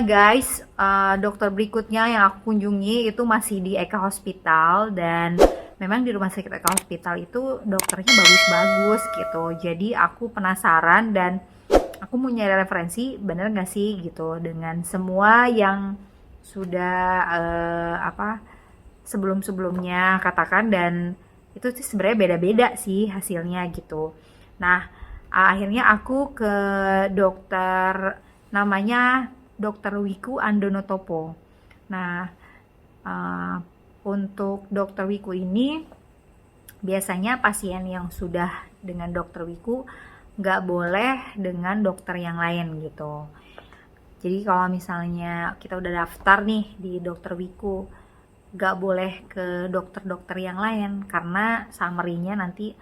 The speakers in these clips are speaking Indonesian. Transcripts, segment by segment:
selanjutnya guys, dokter berikutnya yang aku kunjungi itu masih di Eka Hospital, dan memang di rumah sakit Eka Hospital itu dokternya bagus-bagus gitu. Jadi aku penasaran dan aku mau nyari referensi, bener gak sih gitu dengan semua yang sudah sebelum-sebelumnya katakan, dan itu sih sebenarnya beda-beda sih hasilnya gitu. Nah, akhirnya aku ke dokter, namanya Dokter Wiku Andonotopo. Nah, uh, untuk Dokter Wiku ini biasanya pasien yang sudah dengan Dokter Wiku nggak boleh dengan dokter yang lain gitu. Jadi kalau misalnya kita udah daftar nih di Dokter Wiku, nggak boleh ke dokter-dokter yang lain karena summary-nya nanti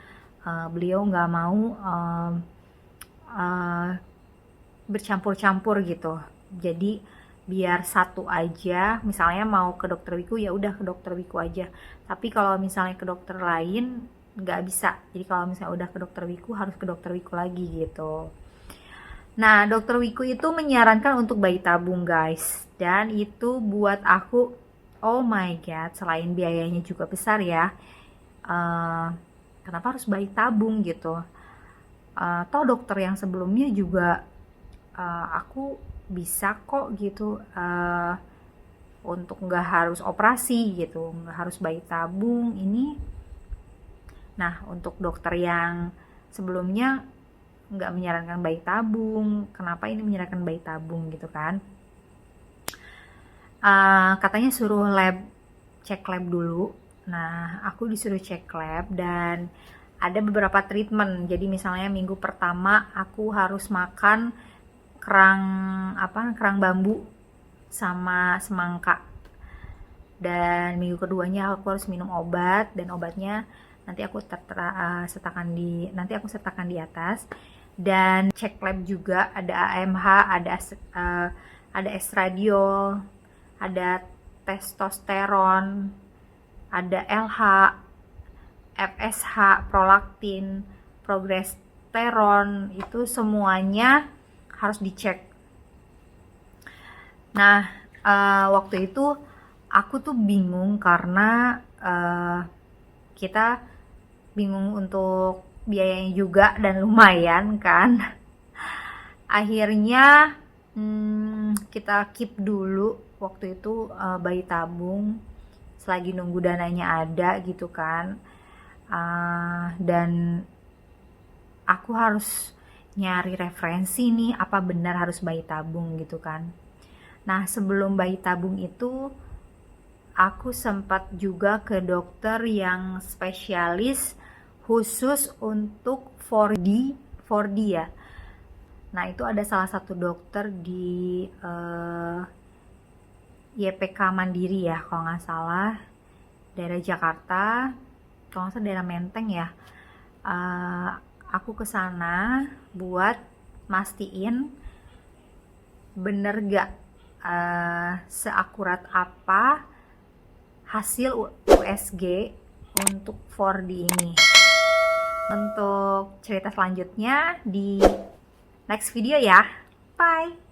beliau nggak mau uh, bercampur-campur gitu. Jadi biar satu aja, misalnya mau ke dokter Wiku ya udah ke dokter Wiku aja. Tapi kalau misalnya ke dokter lain nggak bisa. Jadi kalau misalnya udah ke dokter Wiku harus ke dokter Wiku lagi gitu. Nah, dokter Wiku itu menyarankan untuk bayi tabung guys. Dan itu buat aku, oh my god, selain biayanya juga besar ya. Uh, Kenapa harus bayi tabung gitu? Toh dokter yang sebelumnya juga aku bisa kok gitu, untuk nggak harus operasi gitu, nggak harus bayi tabung ini. Nah, untuk dokter yang sebelumnya nggak menyarankan bayi tabung, kenapa ini menyarankan bayi tabung gitu kan? Katanya suruh cek lab dulu. Nah, aku disuruh cek lab dan ada beberapa treatment. Jadi misalnya minggu pertama aku harus makan kerang bambu sama semangka, dan minggu keduanya aku harus minum obat, dan obatnya nanti aku sertakan di atas. Dan cek lab juga ada AMH, ada estradiol, ada testosteron, ada LH, FSH, prolaktin, progesteron, itu semuanya harus dicek. Nah, waktu itu aku tuh bingung karena kita bingung untuk biayanya juga dan lumayan kan. Akhirnya kita keep dulu waktu itu bayi tabung selagi nunggu dananya ada gitu kan. Dan aku harus nyari referensi nih, apa benar harus bayi tabung gitu kan. Nah, sebelum bayi tabung itu aku sempat juga ke dokter yang spesialis khusus untuk 4D ya. Nah, itu ada salah satu dokter di YPK Mandiri ya kalau nggak salah, daerah Jakarta, kalau nggak salah daerah Menteng ya. Aku ke sana buat mastiin bener gak seakurat apa hasil USG untuk 4D ini. Untuk cerita selanjutnya di next video ya. Bye.